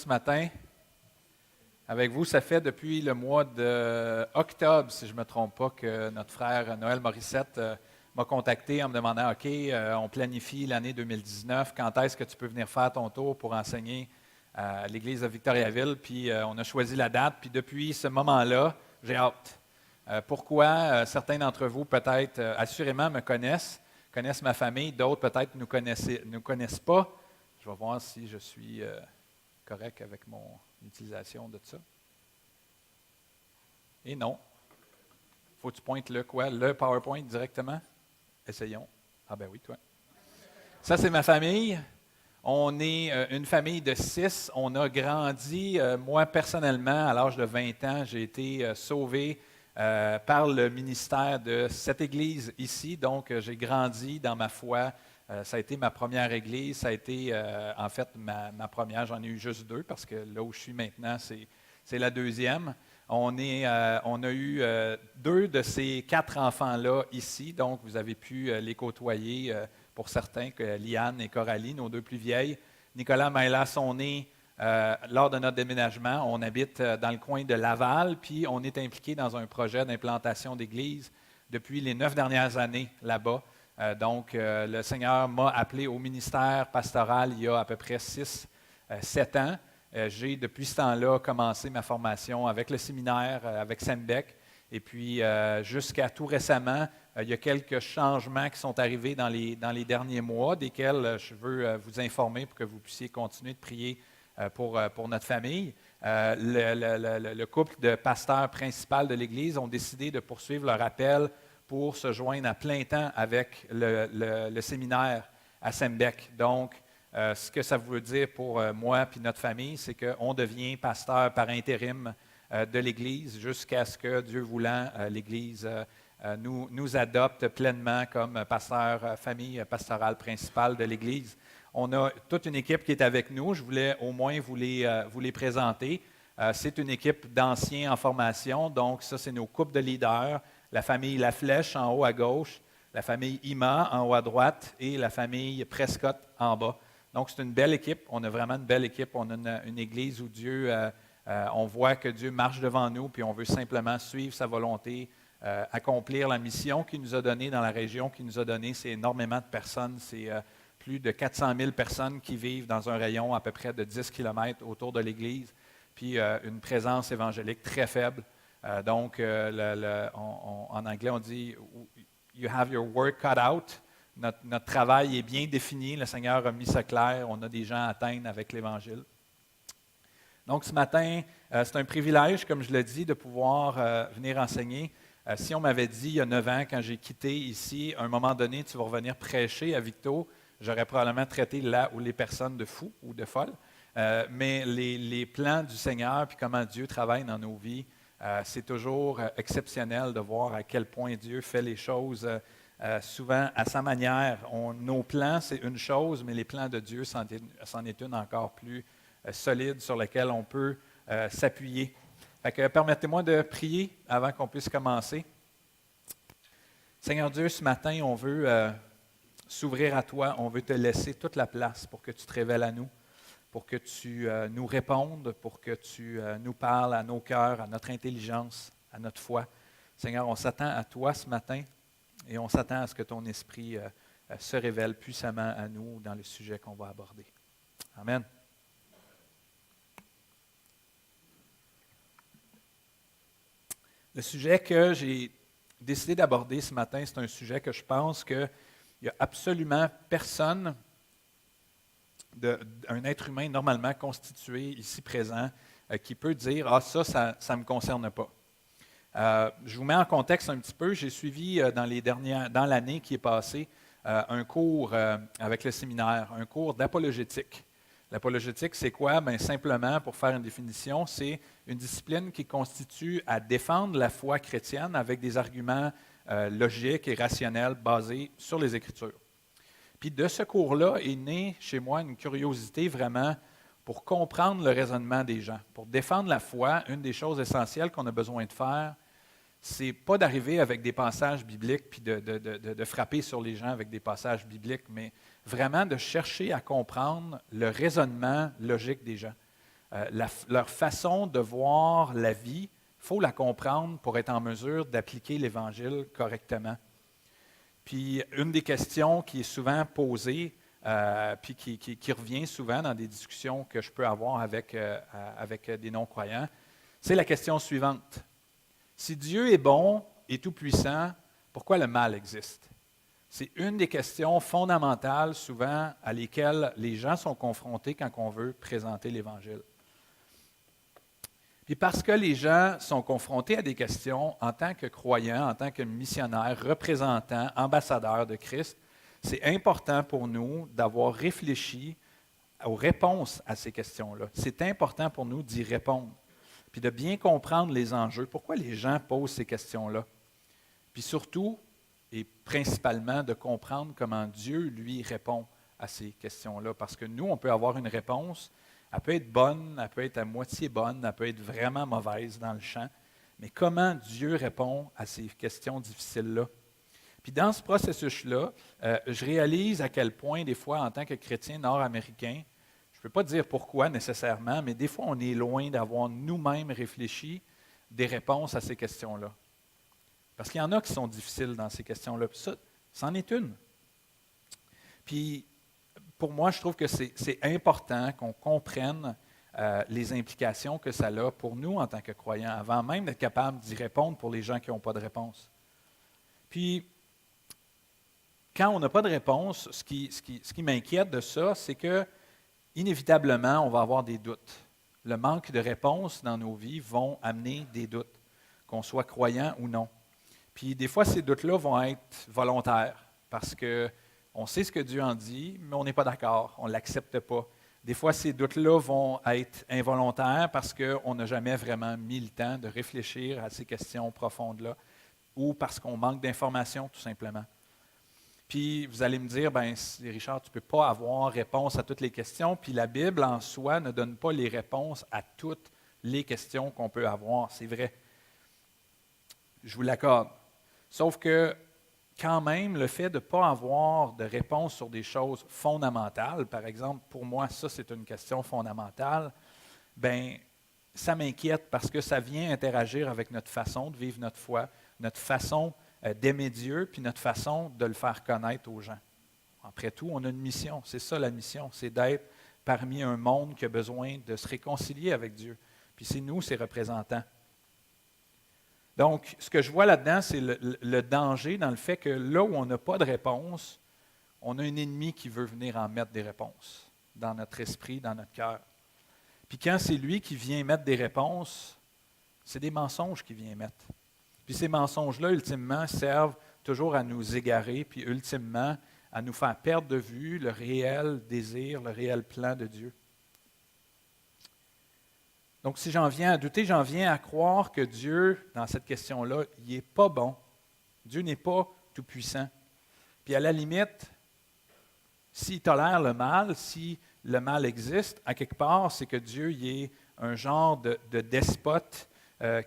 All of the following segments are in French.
ce matin avec vous. Ça fait depuis le mois d'octobre, si je ne me trompe pas, que notre frère Noël Morissette m'a contacté en me demandant, OK, on planifie l'année 2019, quand est-ce que tu peux venir faire ton tour pour enseigner à l'Église de Victoriaville? Puis on a choisi la date, puis depuis ce moment-là, j'ai hâte. Pourquoi? Certains d'entre vous, peut-être, assurément me connaissent ma famille, d'autres peut-être nous connaissent pas. Je vais voir si je suis correct avec mon utilisation de ça. Et non. Faut que tu pointes le quoi? Le PowerPoint directement? Essayons. Ah ben oui, toi. Ça, c'est ma famille. On est une famille de 6. On a grandi, moi personnellement, à l'âge de 20 ans, j'ai été sauvé par le ministère de cette église ici. Donc, j'ai grandi dans ma foi. Ça a été ma première église. Ça a été, en fait, ma première. J'en ai eu juste 2 parce que là où je suis maintenant, c'est la deuxième. On a eu 2 de ces 4 enfants-là ici. Donc, vous avez pu les côtoyer pour certains, Liane et Coralie, nos 2 plus vieilles. Nicolas et Maëla sont nés lors de notre déménagement. On habite dans le coin de Laval, puis on est impliqué dans un projet d'implantation d'église depuis les 9 dernières années là-bas. Donc, le Seigneur m'a appelé au ministère pastoral il y a à peu près 6-7 ans. J'ai, depuis ce temps-là, commencé ma formation avec le séminaire, avec Sembec. Et puis, jusqu'à tout récemment, il y a quelques changements qui sont arrivés dans les derniers mois, desquels je veux vous informer pour que vous puissiez continuer de prier pour notre famille. Le couple de pasteurs principaux de l'Église ont décidé de poursuivre leur appel pour se joindre à plein temps avec le séminaire à Sembec. Donc, ce que ça veut dire pour moi et notre famille, c'est qu'on devient pasteur par intérim de l'Église jusqu'à ce que, Dieu voulant, l'Église nous adopte pleinement comme pasteur, famille pastorale principale de l'Église. On a toute une équipe qui est avec nous. Je voulais au moins vous les présenter. C'est une équipe d'anciens en formation. Donc, ça, c'est nos couples de leaders. La famille La Flèche en haut à gauche, la famille Ima en haut à droite et la famille Prescott en bas. Donc, c'est une belle équipe. On a vraiment une belle équipe. On a une église où Dieu, on voit que Dieu marche devant nous, puis on veut simplement suivre sa volonté, accomplir la mission qu'il nous a donnée dans la région qu'il nous a donnée. C'est énormément de personnes. C'est plus de 400 000 personnes qui vivent dans un rayon à peu près de 10 km autour de l'église, puis une présence évangélique très faible. Donc, en anglais, on dit « You have your work cut out ». Notre travail est bien défini. Le Seigneur a mis ça clair. On a des gens à atteindre avec l'Évangile. Donc, ce matin, c'est un privilège, comme je l'ai dit, de pouvoir venir enseigner. Si on m'avait dit il y a 9 ans, quand j'ai quitté ici, à un moment donné, tu vas revenir prêcher à Victo, j'aurais probablement traité là où les personnes de fous ou de folles. Mais les plans du Seigneur, puis comment Dieu travaille dans nos vies, c'est toujours exceptionnel de voir à quel point Dieu fait les choses souvent à sa manière. Nos plans, c'est une chose, mais les plans de Dieu, c'en est une encore plus solide sur laquelle on peut s'appuyer. Fait que permettez-moi de prier avant qu'on puisse commencer. Seigneur Dieu, ce matin, on veut s'ouvrir à toi, on veut te laisser toute la place pour que tu te révèles à nous, pour que tu nous répondes, pour que tu nous parles à nos cœurs, à notre intelligence, à notre foi. Seigneur, on s'attend à toi ce matin et on s'attend à ce que ton esprit se révèle puissamment à nous dans le sujet qu'on va aborder. Amen. Le sujet que j'ai décidé d'aborder ce matin, c'est un sujet que je pense qu'il n'y a absolument personne, un être humain normalement constitué, ici présent, qui peut dire « Ah, ça ne me concerne pas ». Je vous mets en contexte un petit peu. J'ai suivi dans l'année qui est passée un cours avec le séminaire, un cours d'apologétique. L'apologétique, c'est quoi? Bien, simplement, pour faire une définition, c'est une discipline qui constitue à défendre la foi chrétienne avec des arguments logiques et rationnels basés sur les Écritures. Puis de ce cours-là est née chez moi une curiosité vraiment pour comprendre le raisonnement des gens. Pour défendre la foi, une des choses essentielles qu'on a besoin de faire, c'est pas d'arriver avec des passages bibliques puis de frapper sur les gens avec des passages bibliques, mais vraiment de chercher à comprendre le raisonnement logique des gens. leur façon de voir la vie, il faut la comprendre pour être en mesure d'appliquer l'Évangile correctement. Puis une des questions qui est souvent posée, puis qui revient souvent dans des discussions que je peux avoir avec des non-croyants, c'est la question suivante. Si Dieu est bon et tout-puissant, pourquoi le mal existe? C'est une des questions fondamentales souvent à lesquelles les gens sont confrontés quand on veut présenter l'Évangile. Puis parce que les gens sont confrontés à des questions en tant que croyants, en tant que missionnaires, représentants, ambassadeurs de Christ, c'est important pour nous d'avoir réfléchi aux réponses à ces questions-là. C'est important pour nous d'y répondre, puis de bien comprendre les enjeux, pourquoi les gens posent ces questions-là. Puis surtout, et principalement, de comprendre comment Dieu, lui, répond à ces questions-là. Parce que nous, on peut avoir une réponse. Elle peut être bonne, elle peut être à moitié bonne, elle peut être vraiment mauvaise dans le champ. Mais comment Dieu répond à ces questions difficiles-là? Puis dans ce processus-là, je réalise à quel point, des fois, en tant que chrétien nord-américain, je ne peux pas dire pourquoi nécessairement, mais des fois, on est loin d'avoir nous-mêmes réfléchi des réponses à ces questions-là. Parce qu'il y en a qui sont difficiles dans ces questions-là. Puis ça, c'en est une. Puis, pour moi, je trouve que c'est important qu'on comprenne les implications que ça a pour nous en tant que croyants, avant même d'être capable d'y répondre pour les gens qui n'ont pas de réponse. Puis, quand on n'a pas de réponse, ce qui m'inquiète de ça, c'est que, inévitablement, on va avoir des doutes. Le manque de réponse dans nos vies vont amener des doutes, qu'on soit croyant ou non. Puis des fois, ces doutes-là vont être volontaires parce qu'on sait ce que Dieu en dit, mais on n'est pas d'accord, on ne l'accepte pas. Des fois, ces doutes-là vont être involontaires parce qu'on n'a jamais vraiment mis le temps de réfléchir à ces questions profondes-là ou parce qu'on manque d'informations, tout simplement. Puis vous allez me dire, bien, Richard, tu ne peux pas avoir réponse à toutes les questions, puis la Bible en soi ne donne pas les réponses à toutes les questions qu'on peut avoir. C'est vrai. Je vous l'accorde. Sauf que, quand même, le fait de ne pas avoir de réponse sur des choses fondamentales, par exemple, pour moi, ça, c'est une question fondamentale, bien, ça m'inquiète parce que ça vient interagir avec notre façon de vivre notre foi, notre façon d'aimer Dieu, puis notre façon de le faire connaître aux gens. Après tout, on a une mission. C'est ça la mission, c'est d'être parmi un monde qui a besoin de se réconcilier avec Dieu. Puis c'est nous, ses représentants. Donc, ce que je vois là-dedans, c'est le danger dans le fait que là où on n'a pas de réponse, on a un ennemi qui veut venir en mettre des réponses dans notre esprit, dans notre cœur. Puis quand c'est lui qui vient mettre des réponses, c'est des mensonges qu'il vient mettre. Puis ces mensonges-là, ultimement, servent toujours à nous égarer, puis ultimement, à nous faire perdre de vue le réel désir, le réel plan de Dieu. Donc, si j'en viens à douter, j'en viens à croire que Dieu, dans cette question-là, il n'est pas bon. Dieu n'est pas tout-puissant. Puis à la limite, s'il tolère le mal, si le mal existe, à quelque part, c'est que Dieu il est un genre de despote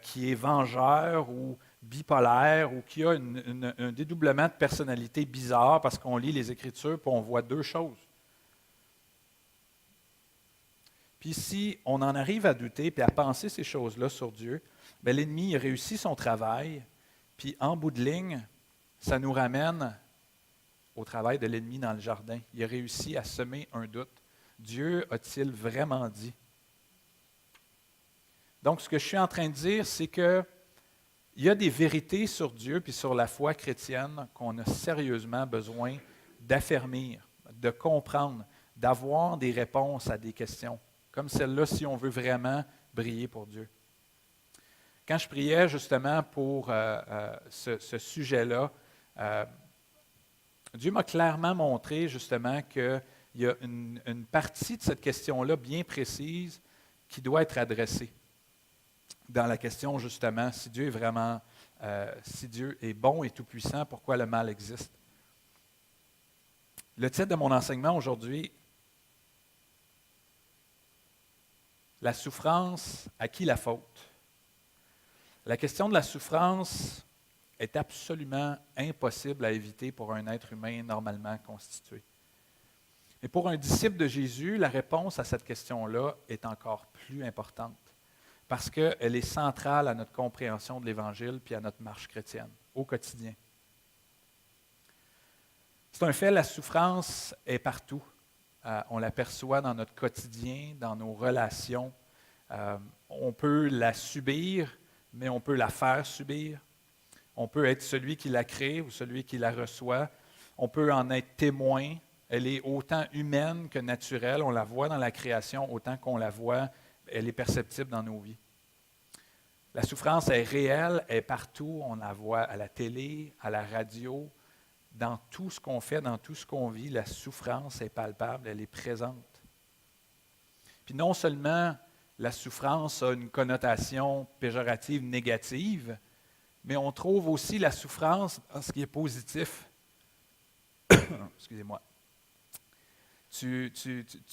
qui est vengeur ou bipolaire ou qui a un dédoublement de personnalité bizarre parce qu'on lit les Écritures et on voit deux choses. Puis si on en arrive à douter et à penser ces choses-là sur Dieu, bien, l'ennemi a réussi son travail, puis en bout de ligne, ça nous ramène au travail de l'ennemi dans le jardin. Il a réussi à semer un doute. Dieu a-t-il vraiment dit? Donc, ce que je suis en train de dire, c'est qu'il y a des vérités sur Dieu puis sur la foi chrétienne qu'on a sérieusement besoin d'affermir, de comprendre, d'avoir des réponses à des questions. Comme celle-là, si on veut vraiment briller pour Dieu. Quand je priais justement pour ce sujet-là, Dieu m'a clairement montré justement qu'il y a une partie de cette question-là bien précise qui doit être adressée. Dans la question justement, si Dieu est bon et tout-puissant, pourquoi le mal existe? Le titre de mon enseignement aujourd'hui, la souffrance, à qui la faute? La question de la souffrance est absolument impossible à éviter pour un être humain normalement constitué. Mais pour un disciple de Jésus, la réponse à cette question-là est encore plus importante parce qu'elle est centrale à notre compréhension de l'Évangile puis à notre marche chrétienne au quotidien. C'est un fait, la souffrance est partout. On l'aperçoit dans notre quotidien, dans nos relations. On peut la subir, mais on peut la faire subir. On peut être celui qui la crée ou celui qui la reçoit. On peut en être témoin. Elle est autant humaine que naturelle. On la voit dans la création autant qu'on la voit. Elle est perceptible dans nos vies. La souffrance est réelle, elle est partout. On la voit à la télé, à la radio. Dans tout ce qu'on fait, dans tout ce qu'on vit, la souffrance est palpable, elle est présente. Puis non seulement la souffrance a une connotation péjorative négative, mais on trouve aussi la souffrance dans ce qui est positif. Excusez-moi. Tu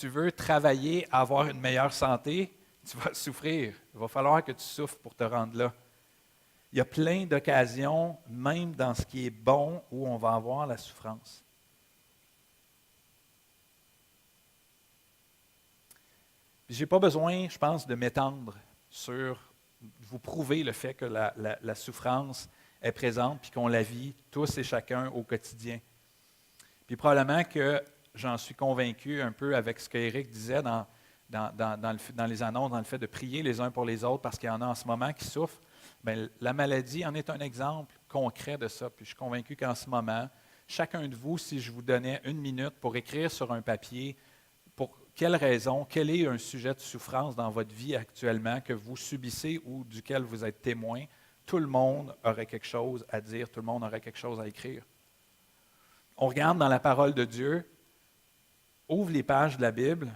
veux travailler, avoir une meilleure santé, tu vas souffrir. Il va falloir que tu souffres pour te rendre là. Il y a plein d'occasions, même dans ce qui est bon, où on va avoir la souffrance. Je n'ai pas besoin, je pense, de m'étendre sur vous prouver le fait que la souffrance est présente et qu'on la vit tous et chacun au quotidien. Puis probablement que j'en suis convaincu un peu avec ce qu'Éric disait dans les annonces, dans le fait de prier les uns pour les autres parce qu'il y en a en ce moment qui souffrent. Bien, la maladie en est un exemple concret de ça. Puis je suis convaincu qu'en ce moment, chacun de vous, si je vous donnais 1 minute pour écrire sur un papier pour quelle raison, quel est un sujet de souffrance dans votre vie actuellement que vous subissez ou duquel vous êtes témoin, tout le monde aurait quelque chose à dire, tout le monde aurait quelque chose à écrire. On regarde dans la parole de Dieu, ouvre les pages de la Bible,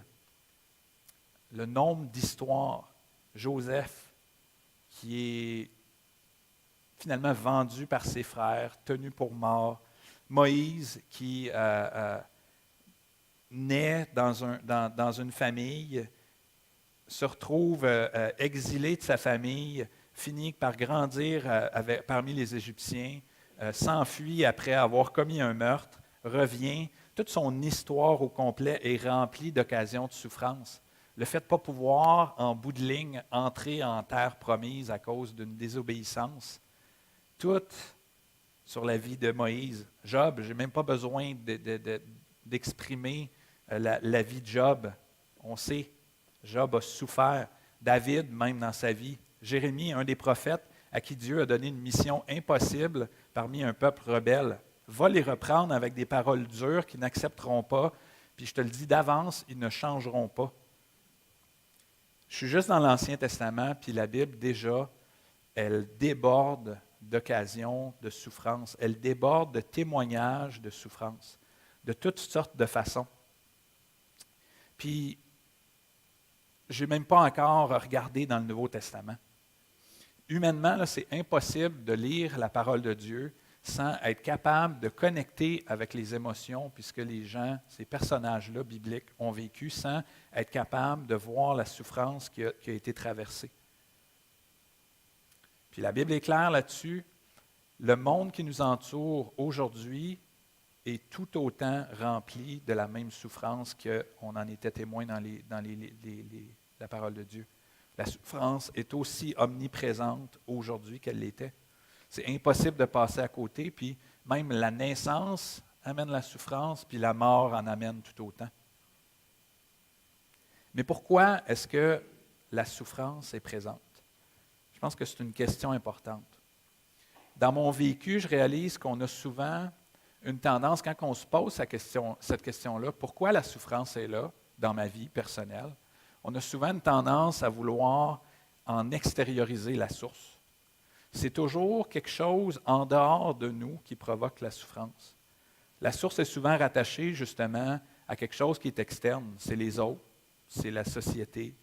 le nombre d'histoires. Joseph, qui est finalement vendu par ses frères, tenu pour mort. Moïse, qui naît dans une famille, se retrouve exilé de sa famille, finit par grandir parmi les Égyptiens, s'enfuit après avoir commis un meurtre, revient. Toute son histoire au complet est remplie d'occasions de souffrance. Le fait de ne pas pouvoir, en bout de ligne, entrer en terre promise à cause d'une désobéissance, tout sur la vie de Moïse. Job, je n'ai même pas besoin d'exprimer la vie de Job. On sait, Job a souffert. David, même dans sa vie. Jérémie, un des prophètes à qui Dieu a donné une mission impossible parmi un peuple rebelle, va les reprendre avec des paroles dures qu'ils n'accepteront pas. Puis je te le dis d'avance, ils ne changeront pas. Je suis juste dans l'Ancien Testament, puis la Bible, déjà, elle déborde d'occasions de souffrance. Elle déborde de témoignages de souffrance, de toutes sortes de façons. Puis, je n'ai même pas encore regardé dans le Nouveau Testament. Humainement, là, c'est impossible de lire la parole de Dieu sans être capable de connecter avec les émotions, puisque les gens, ces personnages-là bibliques, ont vécu sans être capable de voir la souffrance qui a été traversée. Puis la Bible est claire là-dessus. Le monde qui nous entoure aujourd'hui est tout autant rempli de la même souffrance qu'on en était témoin dans la parole de Dieu. La souffrance est aussi omniprésente aujourd'hui qu'elle l'était. C'est impossible de passer à côté, puis même la naissance amène la souffrance, puis la mort en amène tout autant. Mais pourquoi est-ce que la souffrance est présente? Je pense que c'est une question importante. Dans mon vécu, je réalise qu'on a souvent une tendance, quand on se pose cette question-là, pourquoi la souffrance est là dans ma vie personnelle, on a souvent une tendance à vouloir en extérioriser la source. C'est toujours quelque chose en dehors de nous qui provoque la souffrance. La source est souvent rattachée justement à quelque chose qui est externe. C'est les autres, c'est la société,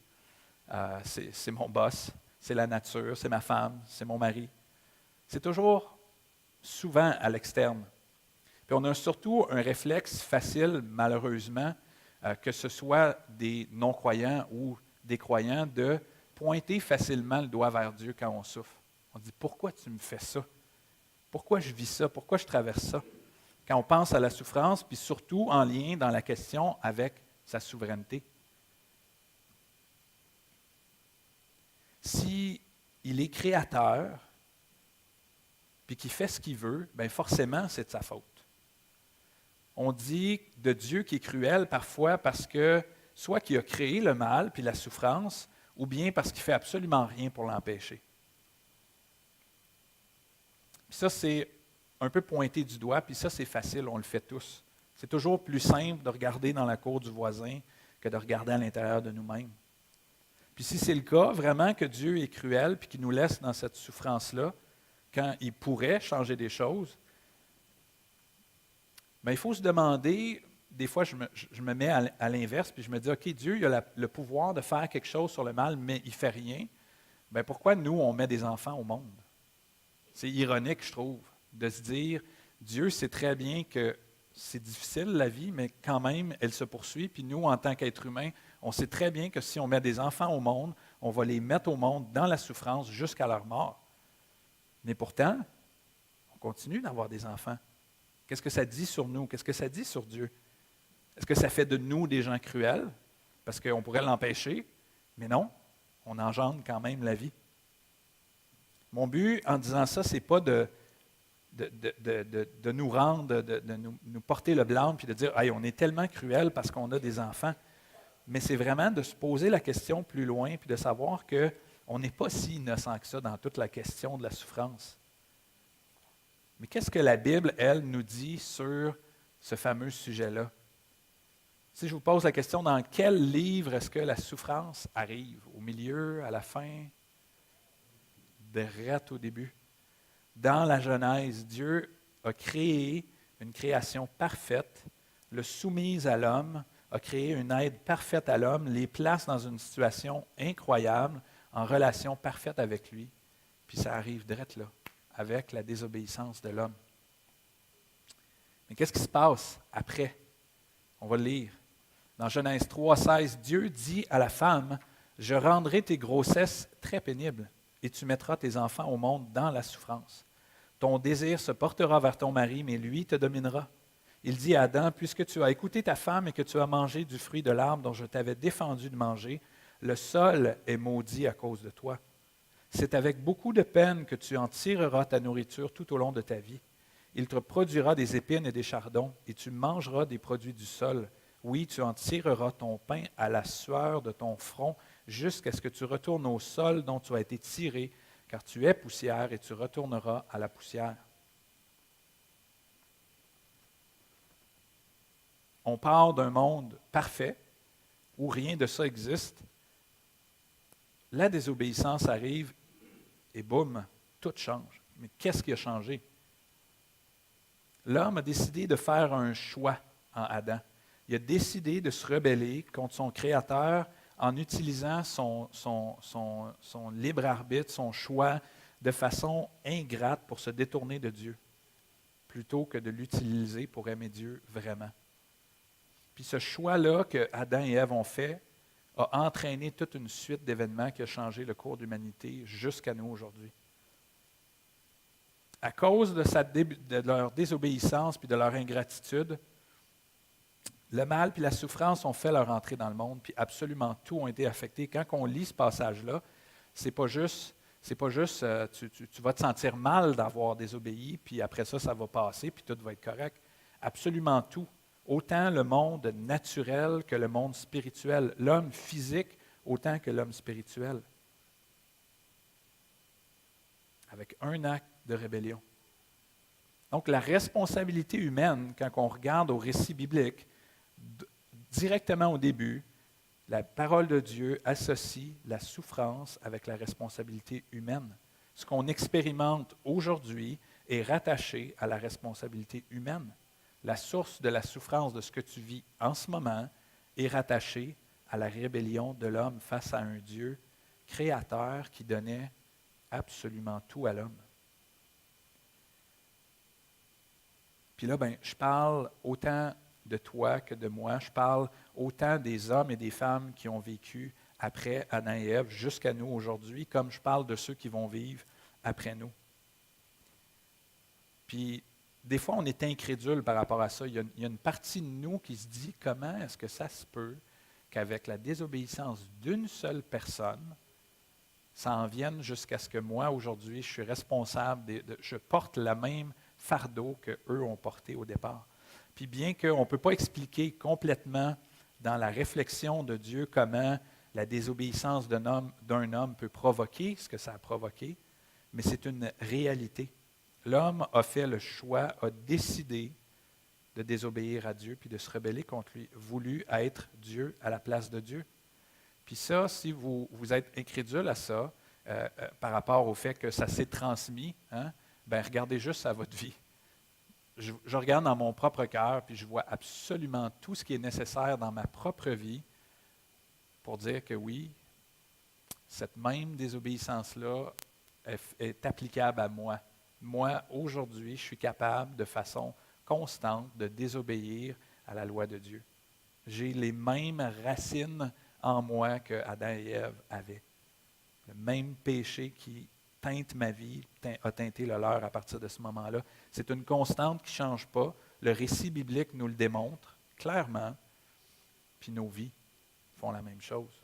c'est mon boss, c'est la nature, c'est ma femme, c'est mon mari. C'est toujours souvent à l'externe. Puis on a surtout un réflexe facile, malheureusement, que ce soit des non-croyants ou des croyants, de pointer facilement le doigt vers Dieu quand on souffre. On dit, pourquoi tu me fais ça? Pourquoi je vis ça? Pourquoi je traverse ça? quand on pense à la souffrance, puis surtout en lien dans la question avec sa souveraineté. S'il est créateur, puis qu'il fait ce qu'il veut, bien forcément, c'est de sa faute. On dit de Dieu qui est cruel parfois parce que soit qu'il a créé le mal puis la souffrance, ou bien parce qu'il ne fait absolument rien pour l'empêcher. Puis ça, c'est un peu pointé du doigt, puis ça, c'est facile, on le fait tous. C'est toujours plus simple de regarder dans la cour du voisin que de regarder à l'intérieur de nous-mêmes. Puis si c'est le cas, vraiment que Dieu est cruel puis qu'il nous laisse dans cette souffrance-là, quand il pourrait changer des choses, bien, il faut se demander, des fois je me mets à l'inverse, puis je me dis, OK, Dieu il a le pouvoir de faire quelque chose sur le mal, mais il ne fait rien. Bien, pourquoi nous, on met des enfants au monde? C'est ironique, je trouve, de se dire, Dieu sait très bien que c'est difficile la vie, mais quand même, elle se poursuit. Puis nous, en tant qu'êtres humains, on sait très bien que si on met des enfants au monde, on va les mettre au monde dans la souffrance jusqu'à leur mort. Mais pourtant, on continue d'avoir des enfants. Qu'est-ce que ça dit sur nous? Qu'est-ce que ça dit sur Dieu? Est-ce que ça fait de nous des gens cruels? Parce qu'on pourrait l'empêcher, mais non, on engendre quand même la vie. Mon but en disant ça, ce n'est pas de nous rendre, de nous porter le blâme puis de dire hey, on est tellement cruel parce qu'on a des enfants. Mais c'est vraiment de se poser la question plus loin puis de savoir qu'on n'est pas si innocent que ça dans toute la question de la souffrance. Mais qu'est-ce que la Bible, elle, nous dit sur ce fameux sujet-là? Si je vous pose la question, dans quel livre est-ce que la souffrance arrive? Au milieu, à la fin? Direct au début. Dans la Genèse, Dieu a créé une création parfaite, le soumise à l'homme, a créé une aide parfaite à l'homme, les place dans une situation incroyable, en relation parfaite avec lui. Puis ça arrive direct là, avec la désobéissance de l'homme. Mais qu'est-ce qui se passe après? On va le lire. Dans Genèse 3,16, Dieu dit à la femme, « Je rendrai tes grossesses très pénibles, et tu mettras tes enfants au monde dans la souffrance. Ton désir se portera vers ton mari, mais lui te dominera. Il dit à Adam, puisque tu as écouté ta femme et que tu as mangé du fruit de l'arbre dont je t'avais défendu de manger, le sol est maudit à cause de toi. C'est avec beaucoup de peine que tu en tireras ta nourriture tout au long de ta vie. Il te produira des épines et des chardons, et tu mangeras des produits du sol. Oui, tu en tireras ton pain à la sueur de ton front, jusqu'à ce que tu retournes au sol dont tu as été tiré, car tu es poussière et tu retourneras à la poussière. » On part d'un monde parfait, où rien de ça existe. La désobéissance arrive, et boum, tout change. Mais qu'est-ce qui a changé? L'homme a décidé de faire un choix en Adam. Il a décidé de se rebeller contre son Créateur en utilisant son libre arbitre, son choix, de façon ingrate pour se détourner de Dieu, plutôt que de l'utiliser pour aimer Dieu vraiment. Puis ce choix-là que Adam et Ève ont fait a entraîné toute une suite d'événements qui a changé le cours de l'humanité jusqu'à nous aujourd'hui. À cause de leur désobéissance puis de leur ingratitude, le mal puis la souffrance ont fait leur entrée dans le monde, puis absolument tout ont été affectés. Quand on lit ce passage-là, c'est pas juste tu vas te sentir mal d'avoir désobéi, puis après ça va passer, puis tout va être correct. Absolument tout. Autant le monde naturel que le monde spirituel. L'homme physique autant que l'homme spirituel. Avec un acte de rébellion. Donc la responsabilité humaine, quand on regarde au récit biblique, directement au début, la parole de Dieu associe la souffrance avec la responsabilité humaine. Ce qu'on expérimente aujourd'hui est rattaché à la responsabilité humaine. La source de la souffrance de ce que tu vis en ce moment est rattachée à la rébellion de l'homme face à un Dieu créateur qui donnait absolument tout à l'homme. Puis là, je parle autant de toi que de moi. Je parle autant des hommes et des femmes qui ont vécu après Adam et Ève jusqu'à nous aujourd'hui, comme je parle de ceux qui vont vivre après nous. Puis, des fois, on est incrédule par rapport à ça. Il y a une partie de nous qui se dit, comment est-ce que ça se peut qu'avec la désobéissance d'une seule personne, ça en vienne jusqu'à ce que moi, aujourd'hui, je suis responsable, je porte le même fardeau qu'eux ont porté au départ. Puis bien qu'on ne peut pas expliquer complètement dans la réflexion de Dieu comment la désobéissance d'un homme peut provoquer ce que ça a provoqué, mais c'est une réalité. L'homme a fait le choix, a décidé de désobéir à Dieu puis de se rebeller contre lui, voulu être Dieu à la place de Dieu. Puis ça, si vous êtes incrédule à ça, par rapport au fait que ça s'est transmis, hein, ben regardez juste à votre vie. Je regarde dans mon propre cœur, puis je vois absolument tout ce qui est nécessaire dans ma propre vie pour dire que oui, cette même désobéissance-là est applicable à moi. Moi, aujourd'hui, je suis capable de façon constante de désobéir à la loi de Dieu. J'ai les mêmes racines en moi que Adam et Ève avaient. Le même péché qui teinte ma vie a teinté le leur à partir de ce moment-là. C'est une constante qui ne change pas. Le récit biblique nous le démontre clairement. Puis nos vies font la même chose.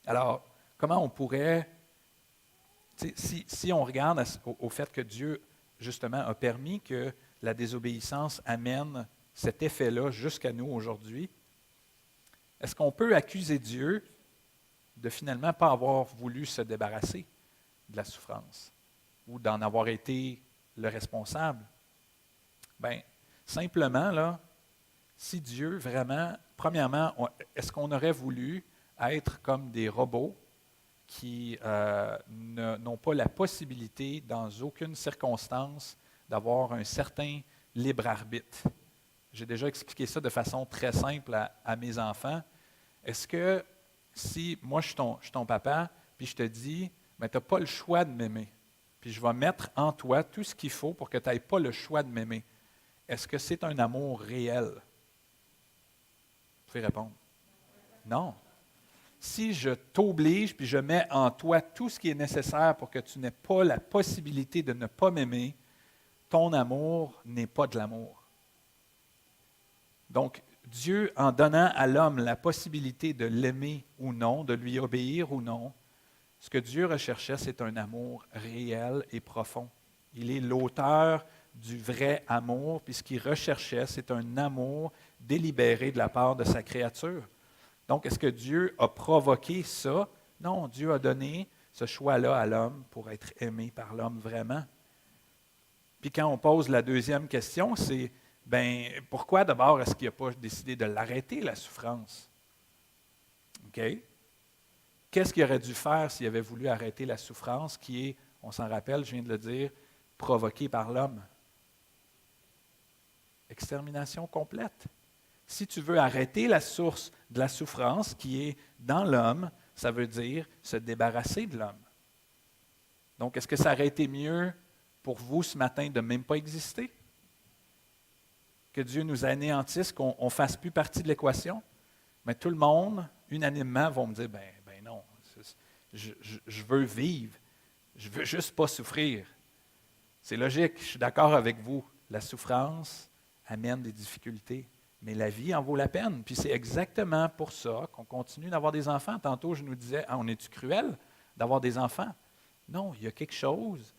Alors, comment on pourrait, si on regarde au fait que Dieu, justement, a permis que la désobéissance amène cet effet-là jusqu'à nous aujourd'hui, est-ce qu'on peut accuser Dieu de finalement ne pas avoir voulu se débarrasser de la souffrance ou d'en avoir été le responsable? Bien, simplement, là, si Dieu vraiment, premièrement, est-ce qu'on aurait voulu être comme des robots qui n'ont pas la possibilité, dans aucune circonstance, d'avoir un certain libre arbitre? J'ai déjà expliqué ça de façon très simple à mes enfants. Est-ce que si moi je suis ton papa, puis je te dis, mais tu n'as pas le choix de m'aimer, puis je vais mettre en toi tout ce qu'il faut pour que tu n'aies pas le choix de m'aimer, est-ce que c'est un amour réel? Vous pouvez répondre. Non. Si je t'oblige, puis je mets en toi tout ce qui est nécessaire pour que tu n'aies pas la possibilité de ne pas m'aimer, ton amour n'est pas de l'amour. Donc, Dieu, en donnant à l'homme la possibilité de l'aimer ou non, de lui obéir ou non, ce que Dieu recherchait, c'est un amour réel et profond. Il est l'auteur du vrai amour, puis ce qu'il recherchait, c'est un amour délibéré de la part de sa créature. Donc, est-ce que Dieu a provoqué ça? Non, Dieu a donné ce choix-là à l'homme pour être aimé par l'homme vraiment. Puis quand on pose la deuxième question, c'est bien, pourquoi d'abord est-ce qu'il n'a pas décidé de l'arrêter, la souffrance? OK? Qu'est-ce qu'il aurait dû faire s'il avait voulu arrêter la souffrance qui est, on s'en rappelle, je viens de le dire, provoquée par l'homme? Extermination complète. Si tu veux arrêter la source de la souffrance qui est dans l'homme, ça veut dire se débarrasser de l'homme. Donc, est-ce que ça aurait été mieux pour vous ce matin de même pas exister? Que Dieu nous anéantisse, qu'on ne fasse plus partie de l'équation? Mais tout le monde, unanimement, va me dire, ben non, je veux vivre, je veux juste pas souffrir. C'est logique, je suis d'accord avec vous. La souffrance amène des difficultés, mais la vie en vaut la peine. Puis c'est exactement pour ça qu'on continue d'avoir des enfants. Tantôt, je nous disais, on est-tu cruel d'avoir des enfants? Non, il y a quelque chose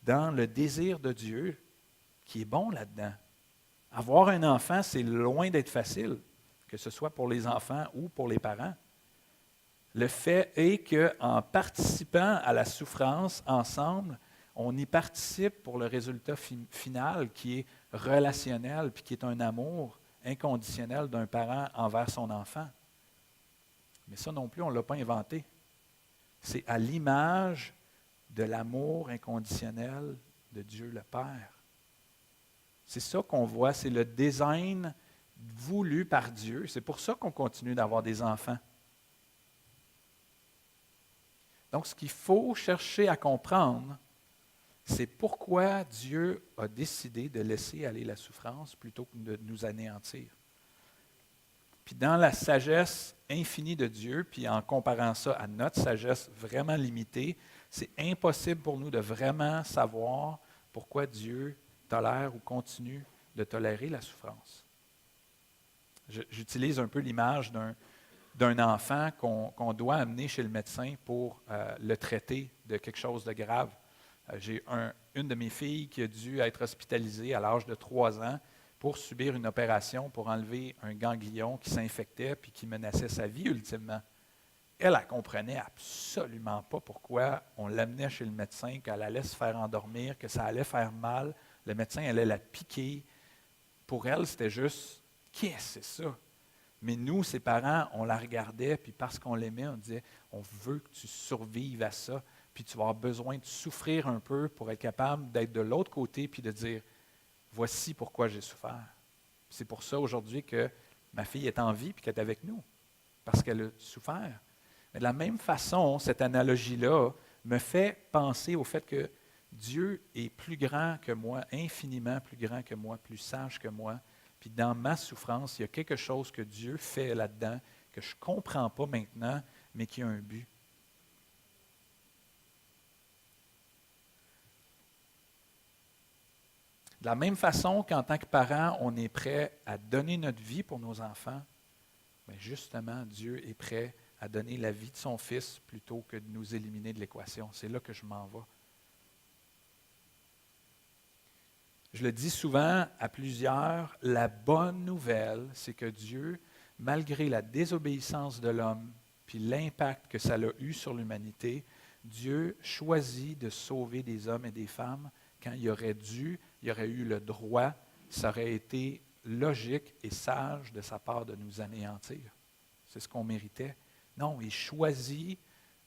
dans le désir de Dieu qui est bon là-dedans. Avoir un enfant, c'est loin d'être facile, que ce soit pour les enfants ou pour les parents. Le fait est qu'en participant à la souffrance ensemble, on y participe pour le résultat final qui est relationnel, puis qui est un amour inconditionnel d'un parent envers son enfant. Mais ça non plus, on ne l'a pas inventé. C'est à l'image de l'amour inconditionnel de Dieu le Père. C'est ça qu'on voit, c'est le design voulu par Dieu. C'est pour ça qu'on continue d'avoir des enfants. Donc, ce qu'il faut chercher à comprendre, c'est pourquoi Dieu a décidé de laisser aller la souffrance plutôt que de nous anéantir. Puis dans la sagesse infinie de Dieu, puis en comparant ça à notre sagesse vraiment limitée, c'est impossible pour nous de vraiment savoir pourquoi Dieu tolère ou continue de tolérer la souffrance. J'utilise un peu l'image d'un enfant qu'on doit amener chez le médecin pour le traiter de quelque chose de grave. J'ai une de mes filles qui a dû être hospitalisée à l'âge de 3 ans pour subir une opération pour enlever un ganglion qui s'infectait puis qui menaçait sa vie ultimement. Elle ne comprenait absolument pas pourquoi on l'amenait chez le médecin, qu'elle allait se faire endormir, que ça allait faire mal. Le médecin allait la piquer. Pour elle, c'était juste, qu'est-ce que c'est ça? Mais nous, ses parents, on la regardait, puis parce qu'on l'aimait, on disait, on veut que tu survives à ça, puis tu vas avoir besoin de souffrir un peu pour être capable d'être de l'autre côté, puis de dire, voici pourquoi j'ai souffert. C'est pour ça aujourd'hui que ma fille est en vie, puis qu'elle est avec nous, parce qu'elle a souffert. Mais de la même façon, cette analogie-là me fait penser au fait que Dieu est plus grand que moi, infiniment plus grand que moi, plus sage que moi. Puis dans ma souffrance, il y a quelque chose que Dieu fait là-dedans que je ne comprends pas maintenant, mais qui a un but. De la même façon qu'en tant que parents, on est prêt à donner notre vie pour nos enfants, mais justement, Dieu est prêt à donner la vie de son Fils plutôt que de nous éliminer de l'équation. C'est là que je m'en vais. Je le dis souvent à plusieurs, la bonne nouvelle, c'est que Dieu, malgré la désobéissance de l'homme, puis l'impact que ça a eu sur l'humanité, Dieu choisit de sauver des hommes et des femmes quand il aurait dû, il aurait eu le droit, ça aurait été logique et sage de sa part de nous anéantir. C'est ce qu'on méritait. Non, il choisit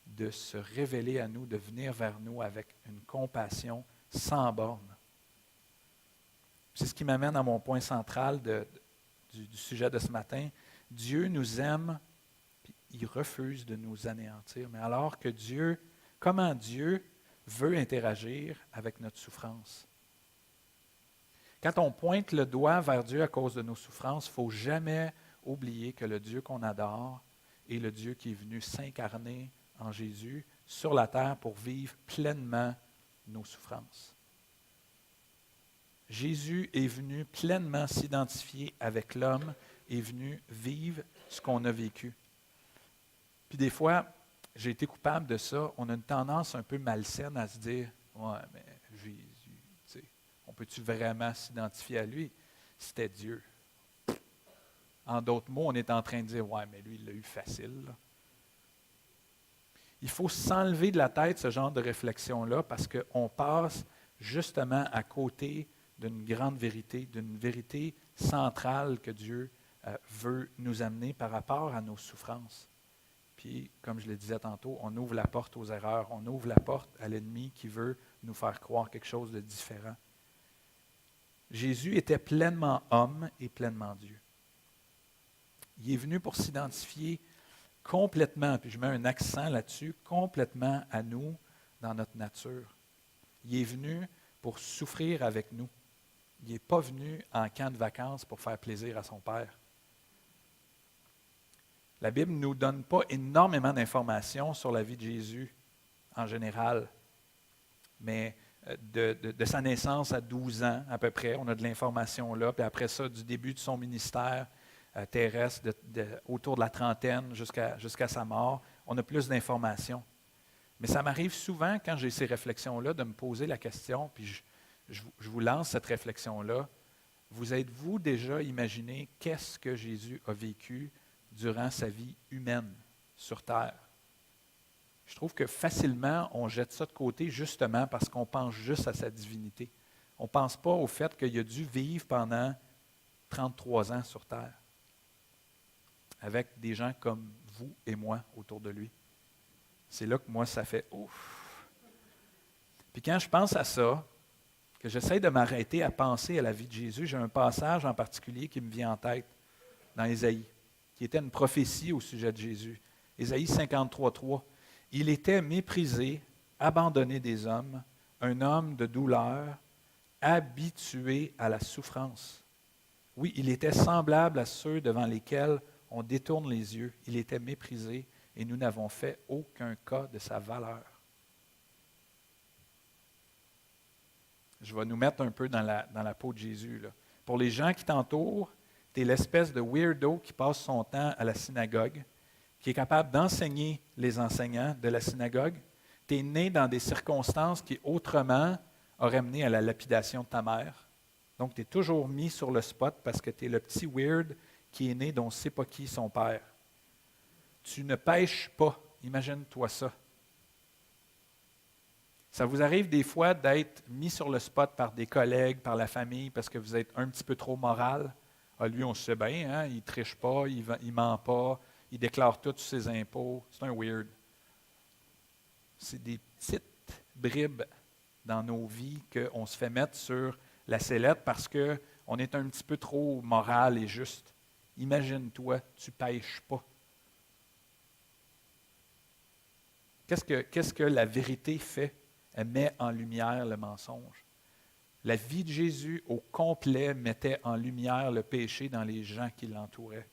de se révéler à nous, de venir vers nous avec une compassion sans borne. C'est ce qui m'amène à mon point central du sujet de ce matin. Dieu nous aime, puis il refuse de nous anéantir. Mais alors que Dieu, comment Dieu veut interagir avec notre souffrance? Quand on pointe le doigt vers Dieu à cause de nos souffrances, il ne faut jamais oublier que le Dieu qu'on adore est le Dieu qui est venu s'incarner en Jésus sur la terre pour vivre pleinement nos souffrances. Jésus est venu pleinement s'identifier avec l'homme, est venu vivre ce qu'on a vécu. Puis des fois, j'ai été coupable de ça. On a une tendance un peu malsaine à se dire, « Ouais, mais Jésus, tu sais, on peut-tu vraiment s'identifier à lui? C'était Dieu. » En d'autres mots, on est en train de dire, « Ouais, mais lui, il l'a eu facile. » Il faut s'enlever de la tête ce genre de réflexion-là parce qu'on passe justement à côté d'une grande vérité, d'une vérité centrale que Dieu veut nous amener par rapport à nos souffrances. Puis, comme je le disais tantôt, on ouvre la porte aux erreurs, on ouvre la porte à l'ennemi qui veut nous faire croire quelque chose de différent. Jésus était pleinement homme et pleinement Dieu. Il est venu pour s'identifier complètement, puis je mets un accent là-dessus, complètement à nous dans notre nature. Il est venu pour souffrir avec nous. Il n'est pas venu en camp de vacances pour faire plaisir à son Père. La Bible ne nous donne pas énormément d'informations sur la vie de Jésus en général, mais de sa naissance à 12 ans à peu près, on a de l'information là, puis après ça, du début de son ministère terrestre, autour de la trentaine jusqu'à sa mort, on a plus d'informations. Mais ça m'arrive souvent, quand j'ai ces réflexions-là, de me poser la question, puis je vous lance cette réflexion-là. Vous êtes-vous déjà imaginé qu'est-ce que Jésus a vécu durant sa vie humaine sur terre? Je trouve que facilement, on jette ça de côté justement parce qu'on pense juste à sa divinité. On ne pense pas au fait qu'il a dû vivre pendant 33 ans sur terre avec des gens comme vous et moi autour de lui. C'est là que moi, ça fait ouf. Puis quand je pense à ça, que j'essaie de m'arrêter à penser à la vie de Jésus, j'ai un passage en particulier qui me vient en tête dans Ésaïe, qui était une prophétie au sujet de Jésus. Ésaïe 53:3. Il était méprisé, abandonné des hommes, un homme de douleur, habitué à la souffrance. Oui, il était semblable à ceux devant lesquels on détourne les yeux. Il était méprisé et nous n'avons fait aucun cas de sa valeur. Je vais nous mettre un peu dans la peau de Jésus, là. Pour les gens qui t'entourent, tu es l'espèce de weirdo qui passe son temps à la synagogue, qui est capable d'enseigner les enseignants de la synagogue. Tu es né dans des circonstances qui autrement auraient mené à la lapidation de ta mère. Donc, tu es toujours mis sur le spot parce que tu es le petit weird qui est né dont on ne sait pas qui son père. Tu ne pêches pas. Imagine-toi ça. Ça vous arrive des fois d'être mis sur le spot par des collègues, par la famille, parce que vous êtes un petit peu trop moral. Ah, lui, on sait bien, hein, il ne triche pas, il ne ment pas, il déclare tous ses impôts. C'est un weird. C'est des petites bribes dans nos vies qu'on se fait mettre sur la sellette parce qu'on est un petit peu trop moral et juste. Imagine-toi, tu ne pêches pas. Qu'est-ce que la vérité fait? Elle met en lumière le mensonge. La vie de Jésus au complet mettait en lumière le péché dans les gens qui l'entouraient.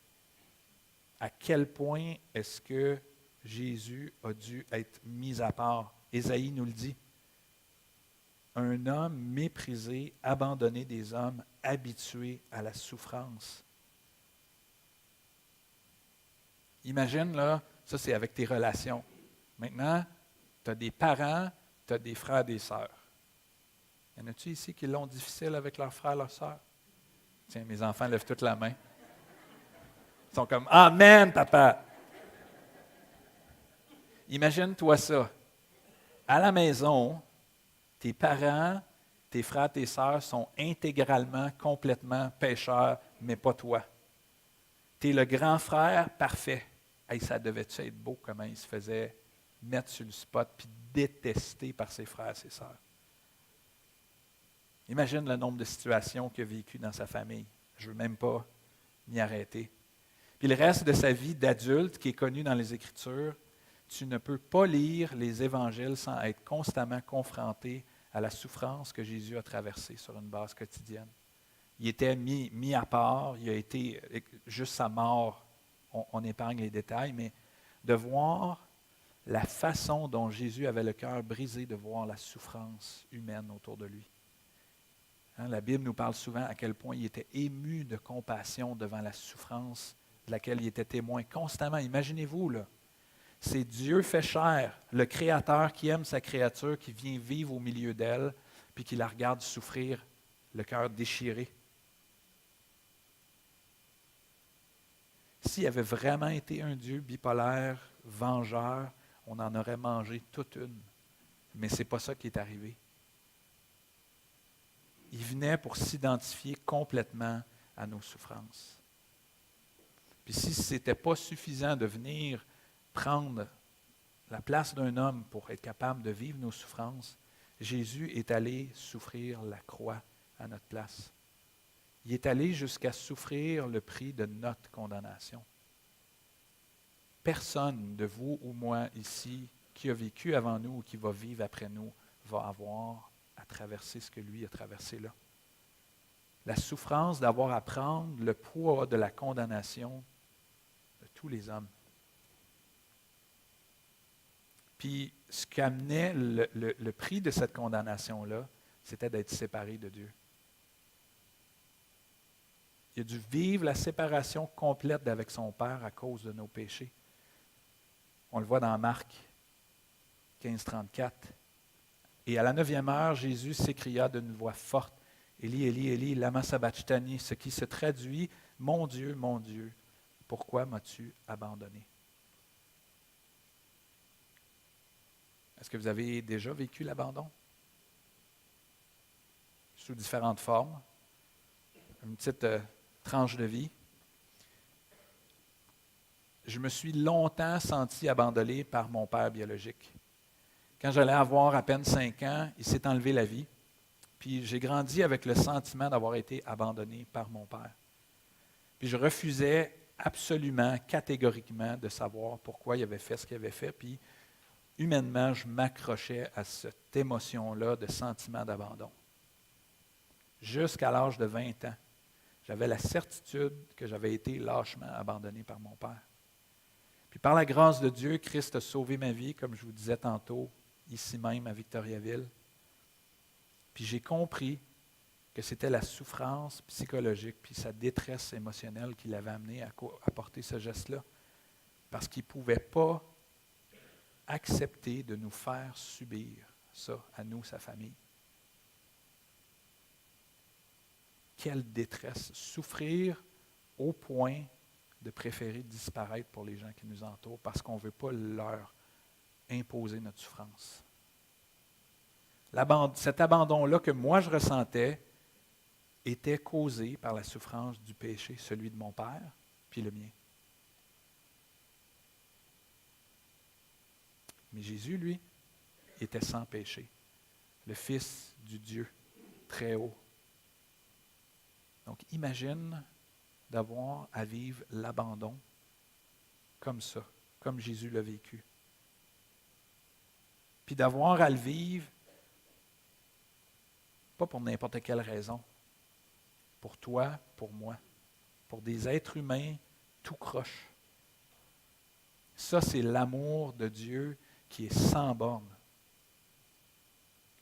À quel point est-ce que Jésus a dû être mis à part? Ésaïe nous le dit. Un homme méprisé, abandonné des hommes, habitué à la souffrance. Imagine, là, ça c'est avec tes relations. Maintenant, tu as des parents, tu as des frères et des sœurs. Y en a-tu ici qui l'ont difficile avec leurs frères et leurs sœurs? Tiens, mes enfants lèvent toute la main. Ils sont comme « Amen, papa! » Imagine-toi ça. À la maison, tes parents, tes frères, tes sœurs sont intégralement, complètement pécheurs, mais pas toi. Tu es le grand frère parfait. Hey, ça devait-tu être beau comment il se faisait mettre sur le spot puis détesté par ses frères et ses sœurs. Imagine le nombre de situations qu'il a vécues dans sa famille. Je ne veux même pas m'y arrêter. Puis le reste de sa vie d'adulte qui est connu dans les Écritures, tu ne peux pas lire les Évangiles sans être constamment confronté à la souffrance que Jésus a traversée sur une base quotidienne. Il était mis à part, il a été juste sa mort, on épargne les détails, mais de voir la façon dont Jésus avait le cœur brisé de voir la souffrance humaine autour de lui. Hein, la Bible nous parle souvent à quel point il était ému de compassion devant la souffrance de laquelle il était témoin constamment. Imaginez-vous, là, c'est Dieu fait chair, le Créateur qui aime sa créature, qui vient vivre au milieu d'elle, puis qui la regarde souffrir, le cœur déchiré. S'il avait vraiment été un Dieu bipolaire, vengeur, on en aurait mangé toute une. Mais ce n'est pas ça qui est arrivé. Il venait pour s'identifier complètement à nos souffrances. Puis si ce n'était pas suffisant de venir prendre la place d'un homme pour être capable de vivre nos souffrances, Jésus est allé souffrir la croix à notre place. Il est allé jusqu'à souffrir le prix de notre condamnation. Personne de vous ou moi ici qui a vécu avant nous ou qui va vivre après nous va avoir à traverser ce que lui a traversé là. La souffrance d'avoir à prendre le poids de la condamnation de tous les hommes. Puis ce qu'amenait le prix de cette condamnation-là, c'était d'être séparé de Dieu. Il a dû vivre la séparation complète d'avec son Père à cause de nos péchés. On le voit dans Marc 15, 34. Et à la 9e heure, Jésus s'écria d'une voix forte, « Élie, Élie, Élie, lama sabachthani », ce qui se traduit, « Mon Dieu, pourquoi m'as-tu abandonné » Est-ce que vous avez déjà vécu l'abandon? Sous différentes formes. Une petite tranche de vie. Je me suis longtemps senti abandonné par mon père biologique. Quand j'allais avoir à peine 5 ans, il s'est enlevé la vie. Puis j'ai grandi avec le sentiment d'avoir été abandonné par mon père. Puis je refusais absolument, catégoriquement de savoir pourquoi il avait fait ce qu'il avait fait. Puis humainement, je m'accrochais à cette émotion-là de sentiment d'abandon. Jusqu'à l'âge de 20 ans, j'avais la certitude que j'avais été lâchement abandonné par mon père. Puis par la grâce de Dieu, Christ a sauvé ma vie, comme je vous disais tantôt, ici même à Victoriaville. Puis j'ai compris que c'était la souffrance psychologique puis sa détresse émotionnelle qui l'avait amené à porter ce geste-là. Parce qu'il ne pouvait pas accepter de nous faire subir ça, à nous, sa famille. Quelle détresse! Souffrir au point de préférer disparaître pour les gens qui nous entourent parce qu'on ne veut pas leur imposer notre souffrance. Cet abandon-là que moi je ressentais était causé par la souffrance du péché, celui de mon père, puis le mien. Mais Jésus, lui, était sans péché, le Fils du Dieu très haut. Donc imagine d'avoir à vivre l'abandon comme ça, comme Jésus l'a vécu. Puis d'avoir à le vivre, pas pour n'importe quelle raison, pour toi, pour moi, pour des êtres humains tout croche. Ça, c'est l'amour de Dieu qui est sans borne.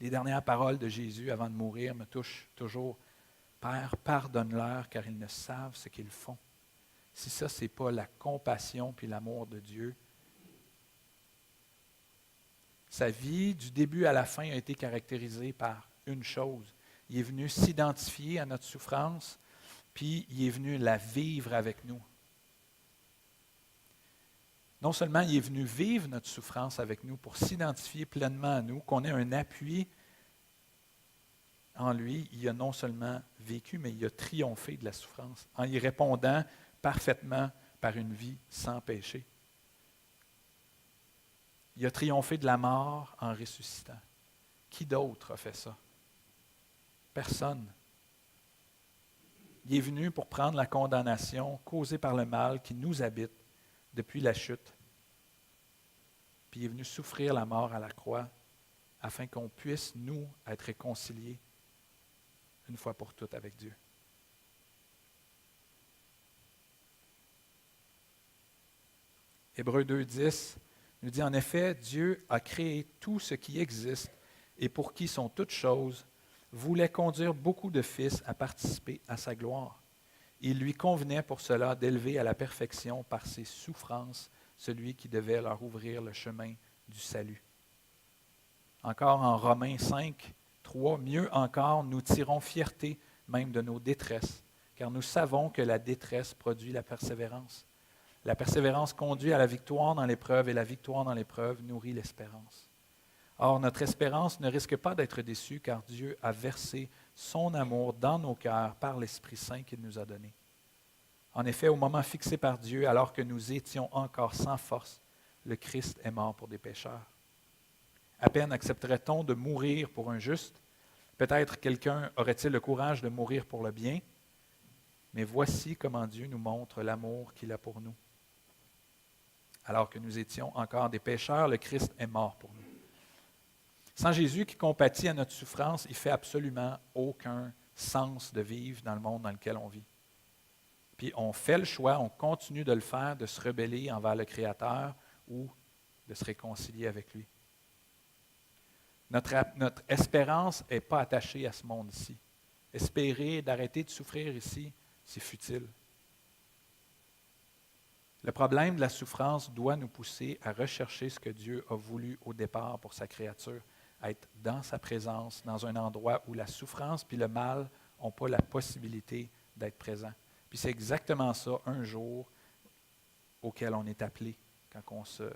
Les dernières paroles de Jésus avant de mourir me touchent toujours. Père, pardonne-leur car ils ne savent ce qu'ils font. Si ça, ce n'est pas la compassion puis l'amour de Dieu. Sa vie, du début à la fin, a été caractérisée par une chose. Il est venu s'identifier à notre souffrance, puis il est venu la vivre avec nous. Non seulement il est venu vivre notre souffrance avec nous pour s'identifier pleinement à nous, qu'on ait un appui en lui, il a non seulement vécu, mais il a triomphé de la souffrance en y répondant parfaitement par une vie sans péché. Il a triomphé de la mort en ressuscitant. Qui d'autre a fait ça? Personne. Il est venu pour prendre la condamnation causée par le mal qui nous habite depuis la chute. Puis il est venu souffrir la mort à la croix afin qu'on puisse, nous, être réconciliés une fois pour toutes avec Dieu. Hébreux 2,10 nous dit en effet, Dieu a créé tout ce qui existe et pour qui sont toutes choses, voulait conduire beaucoup de fils à participer à sa gloire. Il lui convenait pour cela d'élever à la perfection par ses souffrances celui qui devait leur ouvrir le chemin du salut. Encore en Romains 5, 3, mieux encore, nous tirons fierté même de nos détresses, car nous savons que la détresse produit la persévérance. La persévérance conduit à la victoire dans l'épreuve et la victoire dans l'épreuve nourrit l'espérance. Or, notre espérance ne risque pas d'être déçue car Dieu a versé son amour dans nos cœurs par l'Esprit Saint qu'il nous a donné. En effet, au moment fixé par Dieu, alors que nous étions encore sans force, le Christ est mort pour des pécheurs. À peine accepterait-on de mourir pour un juste. Peut-être quelqu'un aurait-il le courage de mourir pour le bien. Mais voici comment Dieu nous montre l'amour qu'il a pour nous. Alors que nous étions encore des pécheurs, le Christ est mort pour nous. Sans Jésus qui compatit à notre souffrance, il ne fait absolument aucun sens de vivre dans le monde dans lequel on vit. Puis on fait le choix, on continue de le faire, de se rebeller envers le Créateur ou de se réconcilier avec lui. Notre espérance n'est pas attachée à ce monde-ci. Espérer d'arrêter de souffrir ici, c'est futile. Le problème de la souffrance doit nous pousser à rechercher ce que Dieu a voulu au départ pour sa créature, être dans sa présence, dans un endroit où la souffrance puis le mal n'ont pas la possibilité d'être présents. Puis c'est exactement ça, un jour, auquel on est appelé quand on se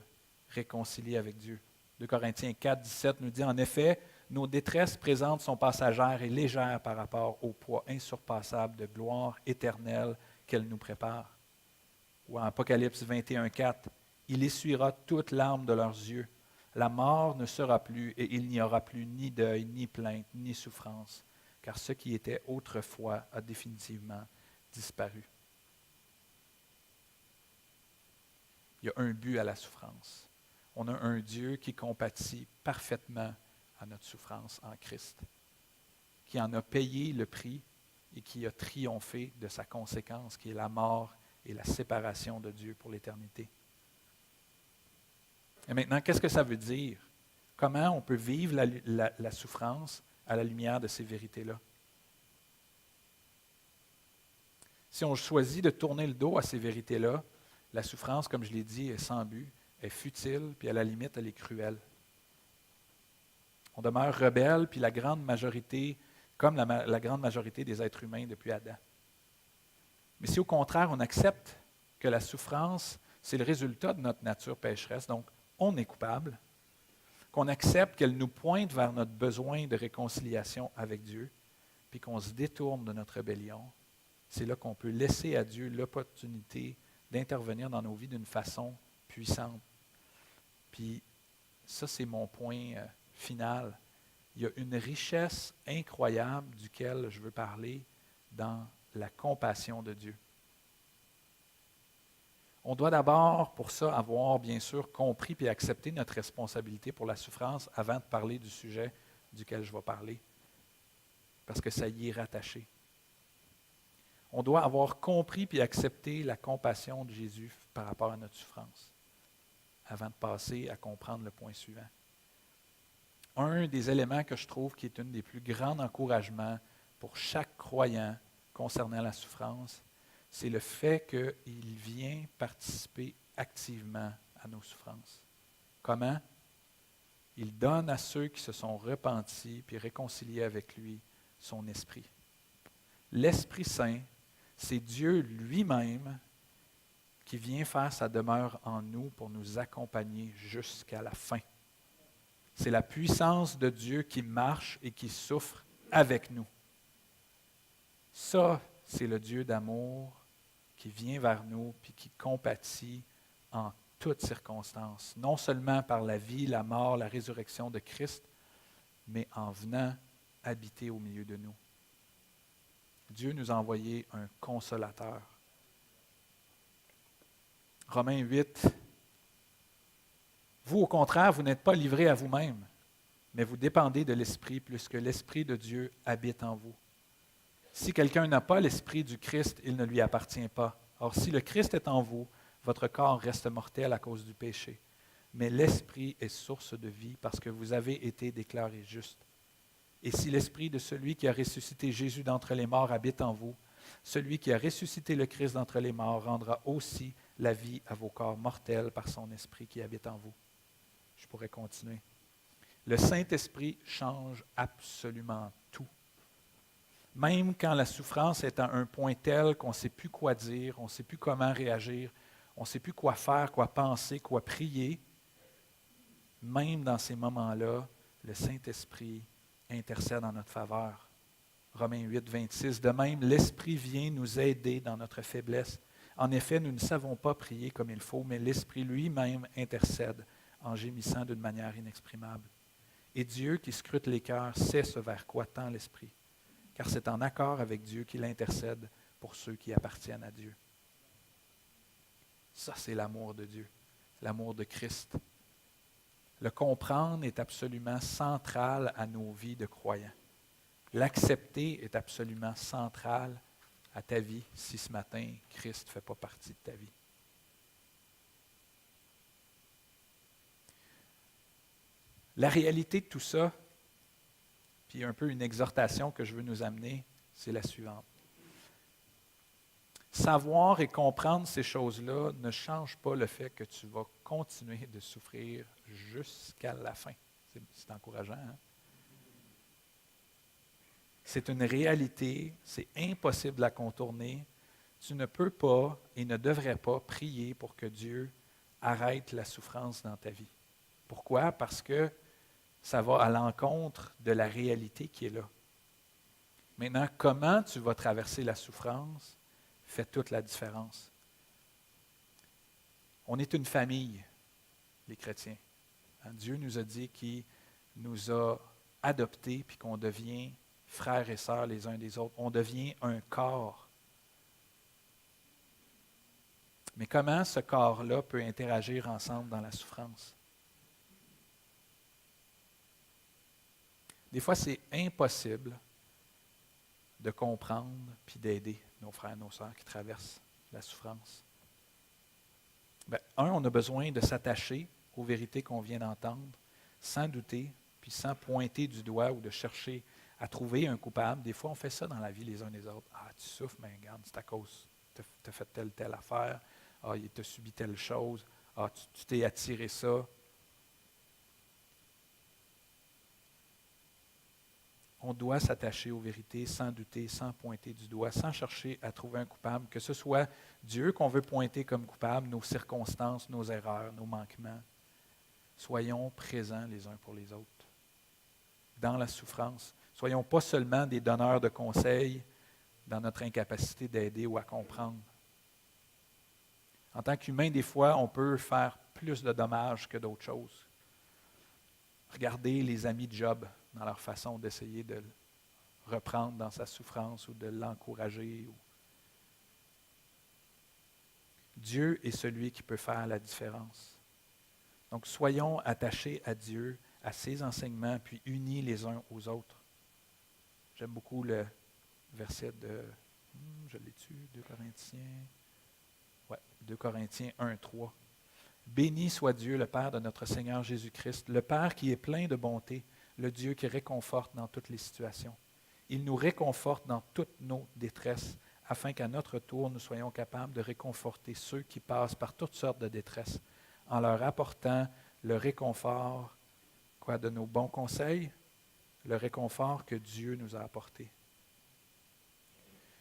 réconcilie avec Dieu. 2 Corinthiens 4, 17 nous dit, en effet, nos détresses présentes sont passagères et légères par rapport au poids insurpassable de gloire éternelle qu'elle nous prépare. Ou en Apocalypse 21, 4, il essuiera toute larme de leurs yeux. La mort ne sera plus et il n'y aura plus ni deuil, ni plainte, ni souffrance, car ce qui était autrefois a définitivement disparu. Il y a un but à la souffrance. On a un Dieu qui compatit parfaitement à notre souffrance en Christ, qui en a payé le prix et qui a triomphé de sa conséquence, qui est la mort et la séparation de Dieu pour l'éternité. Et maintenant, qu'est-ce que ça veut dire? Comment on peut vivre la souffrance à la lumière de ces vérités-là. Si on choisit de tourner le dos à ces vérités-là, la souffrance, comme je l'ai dit, est sans but, est futile, puis à la limite, elle est cruelle. On demeure rebelle, puis la grande majorité, comme la grande majorité des êtres humains depuis Adam. Mais si au contraire, on accepte que la souffrance, c'est le résultat de notre nature pécheresse, donc on est coupable, qu'on accepte qu'elle nous pointe vers notre besoin de réconciliation avec Dieu, puis qu'on se détourne de notre rébellion, c'est là qu'on peut laisser à Dieu l'opportunité d'intervenir dans nos vies d'une façon puissante. Puis ça, c'est mon point final. Il y a une richesse incroyable duquel je veux parler dans la compassion de Dieu. On doit d'abord, pour ça, avoir bien sûr compris et accepté notre responsabilité pour la souffrance avant de parler du sujet duquel je vais parler, parce que ça y est rattaché. On doit avoir compris et accepté la compassion de Jésus par rapport à notre souffrance, avant de passer à comprendre le point suivant. Un des éléments que je trouve qui est un des plus grands encouragements pour chaque croyant concernant la souffrance, c'est le fait qu'il vient participer activement à nos souffrances. Comment? Il donne à ceux qui se sont repentis puis réconciliés avec lui son esprit. L'Esprit Saint, c'est Dieu lui-même qui vient faire sa demeure en nous pour nous accompagner jusqu'à la fin. C'est la puissance de Dieu qui marche et qui souffre avec nous. Ça, c'est le Dieu d'amour qui vient vers nous puis qui compatit en toutes circonstances, non seulement par la vie, la mort, la résurrection de Christ, mais en venant habiter au milieu de nous. Dieu nous a envoyé un consolateur. Romains 8. Vous, au contraire, vous n'êtes pas livrés à vous-même, mais vous dépendez de l'Esprit, puisque l'Esprit de Dieu habite en vous. Si quelqu'un n'a pas l'Esprit du Christ, il ne lui appartient pas. Or, si le Christ est en vous, votre corps reste mortel à cause du péché. Mais l'Esprit est source de vie parce que vous avez été déclarés justes. Et si l'Esprit de celui qui a ressuscité Jésus d'entre les morts habite en vous, celui qui a ressuscité le Christ d'entre les morts rendra aussi la vie à vos corps mortels par son Esprit qui habite en vous. Je pourrais continuer. Le Saint-Esprit change absolument tout. Même quand la souffrance est à un point tel qu'on ne sait plus quoi dire, on ne sait plus comment réagir, on ne sait plus quoi faire, quoi penser, quoi prier, même dans ces moments-là, le Saint-Esprit intercède en notre faveur. Romains 8, 26. De même, l'Esprit vient nous aider dans notre faiblesse. En effet, nous ne savons pas prier comme il faut, mais l'Esprit lui-même intercède en gémissant d'une manière inexprimable. Et Dieu qui scrute les cœurs sait ce vers quoi tend l'Esprit, car c'est en accord avec Dieu qu'il intercède pour ceux qui appartiennent à Dieu. Ça, c'est l'amour de Dieu, l'amour de Christ. Le comprendre est absolument central à nos vies de croyants. L'accepter est absolument central à ta vie si ce matin, Christ ne fait pas partie de ta vie. La réalité de tout ça, puis un peu une exhortation que je veux nous amener, c'est la suivante. Savoir et comprendre ces choses-là ne change pas le fait que tu vas continuer de souffrir jusqu'à la fin. C'est encourageant, hein? C'est une réalité, c'est impossible à contourner. Tu ne peux pas et ne devrais pas prier pour que Dieu arrête la souffrance dans ta vie. Pourquoi? Parce que ça va à l'encontre de la réalité qui est là. Maintenant, comment tu vas traverser la souffrance fait toute la différence. On est une famille, les chrétiens. Dieu nous a dit qu'il nous a adoptés puis qu'on devient frères et sœurs les uns des autres. On devient un corps. Mais comment ce corps-là peut interagir ensemble dans la souffrance? Des fois, c'est impossible de comprendre puis d'aider nos frères et nos sœurs qui traversent la souffrance. On a besoin de s'attacher aux vérités qu'on vient d'entendre, sans douter, puis sans pointer du doigt ou de chercher à trouver un coupable. Des fois, on fait ça dans la vie les uns les autres. Ah, tu souffres, mais regarde, c'est à cause, tu as fait telle affaire. Ah, il t'a subi telle chose. Ah, tu t'es attiré ça. On doit s'attacher aux vérités sans douter, sans pointer du doigt, sans chercher à trouver un coupable, que ce soit Dieu qu'on veut pointer comme coupable, nos circonstances, nos erreurs, nos manquements. Soyons présents les uns pour les autres dans la souffrance. Soyons pas seulement des donneurs de conseils dans notre incapacité d'aider ou à comprendre. En tant qu'humain, des fois, on peut faire plus de dommages que d'autres choses. Regardez les amis de Job dans leur façon d'essayer de le reprendre dans sa souffrance ou de l'encourager. Dieu est celui qui peut faire la différence. Donc, soyons attachés à Dieu, à ses enseignements, puis unis les uns aux autres. J'aime beaucoup le verset de, je l'ai-tu, 2 Corinthiens, 2 Corinthiens 1, 3. Béni soit Dieu, le Père de notre Seigneur Jésus-Christ, le Père qui est plein de bonté, le Dieu qui réconforte dans toutes les situations. Il nous réconforte dans toutes nos détresses, afin qu'à notre tour, nous soyons capables de réconforter ceux qui passent par toutes sortes de détresses, en leur apportant le réconfort de nos bons conseils, le réconfort que Dieu nous a apporté.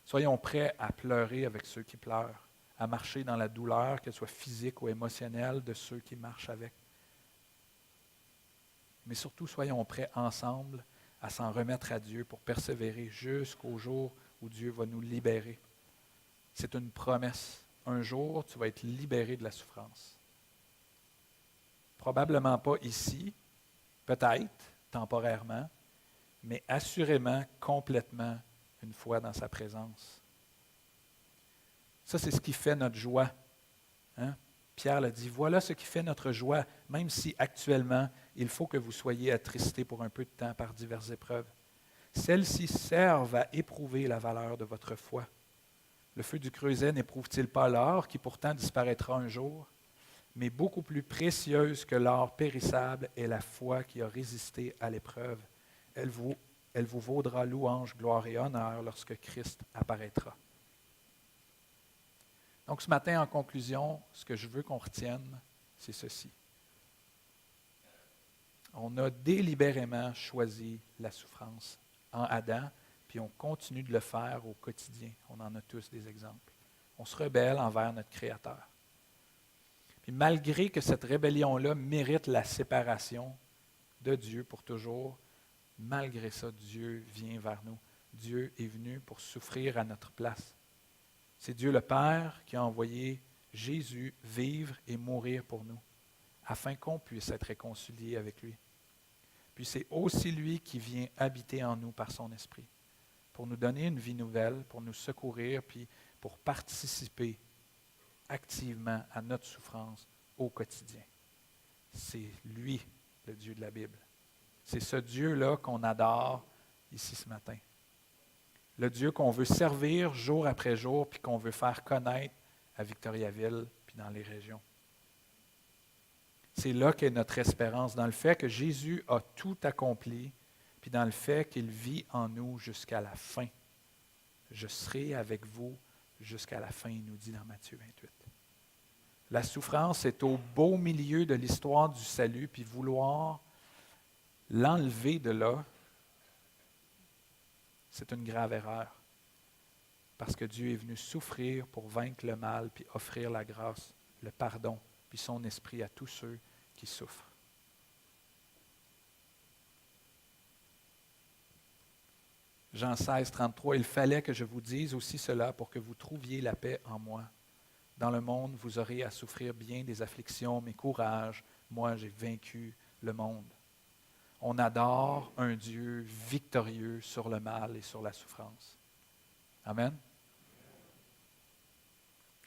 Soyons prêts à pleurer avec ceux qui pleurent, à marcher dans la douleur, qu'elle soit physique ou émotionnelle, de ceux qui marchent avec. Mais surtout, soyons prêts ensemble à s'en remettre à Dieu pour persévérer jusqu'au jour où Dieu va nous libérer. C'est une promesse. Un jour, tu vas être libéré de la souffrance. Probablement pas ici, peut-être temporairement, mais assurément, complètement, une fois dans sa présence. Ça, c'est ce qui fait notre joie. Hein? Pierre l'a dit, voilà ce qui fait notre joie, même si actuellement, il faut que vous soyez attristés pour un peu de temps par diverses épreuves. Celles-ci servent à éprouver la valeur de votre foi. Le feu du creuset n'éprouve-t-il pas l'or, qui pourtant disparaîtra un jour? Mais beaucoup plus précieuse que l'or périssable est la foi qui a résisté à l'épreuve. Elle vous vaudra louange, gloire et honneur lorsque Christ apparaîtra. Donc ce matin, en conclusion, ce que je veux qu'on retienne, c'est ceci. On a délibérément choisi la souffrance en Adam, puis on continue de le faire au quotidien. On en a tous des exemples. On se rebelle envers notre Créateur. Puis malgré que cette rébellion-là mérite la séparation de Dieu pour toujours, malgré ça, Dieu vient vers nous. Dieu est venu pour souffrir à notre place. C'est Dieu le Père qui a envoyé Jésus vivre et mourir pour nous, afin qu'on puisse être réconciliés avec lui. Puis c'est aussi lui qui vient habiter en nous par son esprit, pour nous donner une vie nouvelle, pour nous secourir, puis pour participer activement à notre souffrance au quotidien. C'est lui, le Dieu de la Bible. C'est ce Dieu-là qu'on adore ici ce matin. Le Dieu qu'on veut servir jour après jour, puis qu'on veut faire connaître à Victoriaville, puis dans les régions. C'est là qu'est notre espérance, dans le fait que Jésus a tout accompli, puis dans le fait qu'il vit en nous jusqu'à la fin. Je serai avec vous jusqu'à la fin, il nous dit dans Matthieu 28. La souffrance est au beau milieu de l'histoire du salut, puis vouloir l'enlever de là, c'est une grave erreur. Parce que Dieu est venu souffrir pour vaincre le mal, puis offrir la grâce, le pardon, puis son esprit à tous ceux qui souffrent. Jean 16, 33, il fallait que je vous dise aussi cela pour que vous trouviez la paix en moi. Dans le monde, vous aurez à souffrir bien des afflictions, mais courage, moi j'ai vaincu le monde. On adore un Dieu victorieux sur le mal et sur la souffrance. Amen.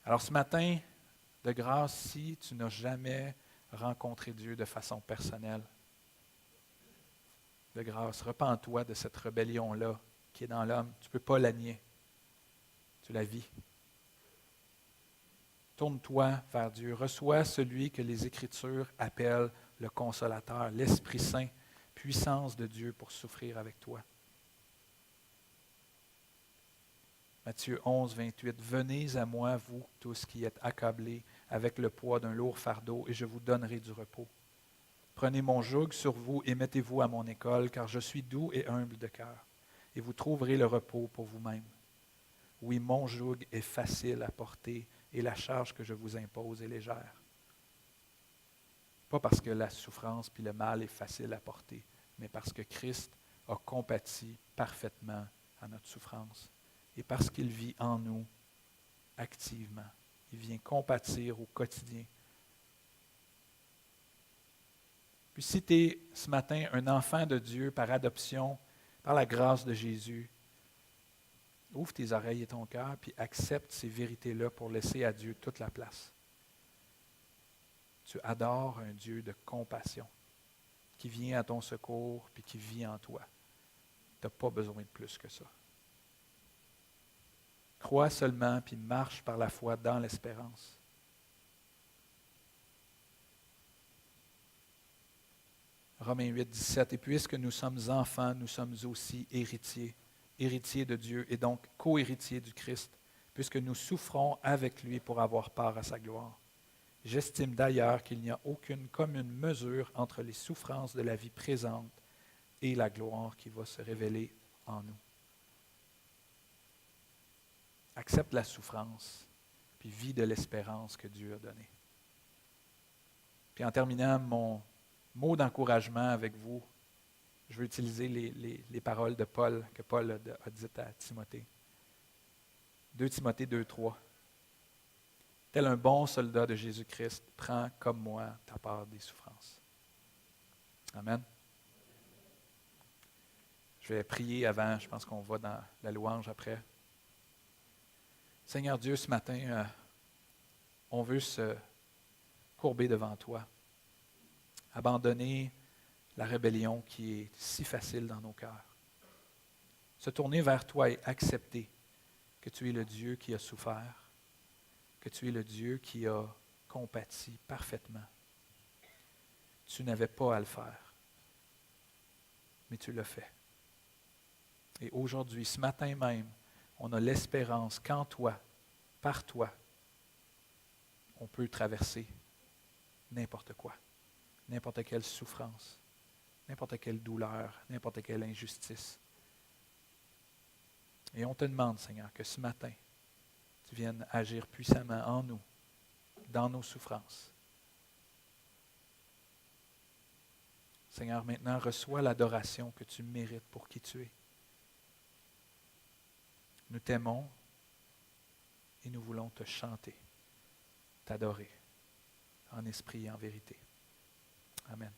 Alors ce matin, de grâce, si tu n'as jamais rencontré Dieu de façon personnelle, de grâce, repens-toi de cette rébellion-là qui est dans l'homme. Tu ne peux pas la nier. Tu la vis. Tourne-toi vers Dieu. Reçois celui que les Écritures appellent le Consolateur, l'Esprit Saint, puissance de Dieu pour souffrir avec toi. Matthieu 11, 28. Venez à moi, vous tous qui êtes accablés avec le poids d'un lourd fardeau, et je vous donnerai du repos. Prenez mon joug sur vous et mettez-vous à mon école, car je suis doux et humble de cœur, et vous trouverez le repos pour vous-même. Oui, mon joug est facile à porter, et la charge que je vous impose est légère. Pas parce que la souffrance puis le mal est facile à porter, mais parce que Christ a compati parfaitement à notre souffrance. Et parce qu'il vit en nous activement. Il vient compatir au quotidien. Puis si tu es ce matin un enfant de Dieu par adoption, par la grâce de Jésus, ouvre tes oreilles et ton cœur, puis accepte ces vérités-là pour laisser à Dieu toute la place. Tu adores un Dieu de compassion qui vient à ton secours puis qui vit en toi. Tu n'as pas besoin de plus que ça. Crois seulement puis marche par la foi dans l'espérance. Romains 8, 17. Et puisque nous sommes enfants, nous sommes aussi héritiers, héritiers de Dieu et donc co-héritiers du Christ, puisque nous souffrons avec lui pour avoir part à sa gloire. J'estime d'ailleurs qu'il n'y a aucune commune mesure entre les souffrances de la vie présente et la gloire qui va se révéler en nous. Accepte la souffrance, puis vis de l'espérance que Dieu a donnée. Puis en terminant mon mot d'encouragement avec vous, je veux utiliser les paroles de Paul, que Paul a dites à Timothée. 2 Timothée 2, 3. Tel un bon soldat de Jésus-Christ, prends comme moi ta part des souffrances. Amen. Je vais prier avant, je pense qu'on va dans la louange après. Seigneur Dieu, ce matin, on veut se courber devant toi, abandonner la rébellion qui est si facile dans nos cœurs, se tourner vers toi et accepter que tu es le Dieu qui a souffert, que tu es le Dieu qui a compati parfaitement. Tu n'avais pas à le faire, mais tu l'as fait. Et aujourd'hui, ce matin même, on a l'espérance qu'en toi, par toi, on peut traverser n'importe quoi, n'importe quelle souffrance, n'importe quelle douleur, n'importe quelle injustice. Et on te demande, Seigneur, que ce matin, tu viennes agir puissamment en nous, dans nos souffrances. Seigneur, maintenant, reçois l'adoration que tu mérites pour qui tu es. Nous t'aimons et nous voulons te chanter, t'adorer, en esprit et en vérité. Amen.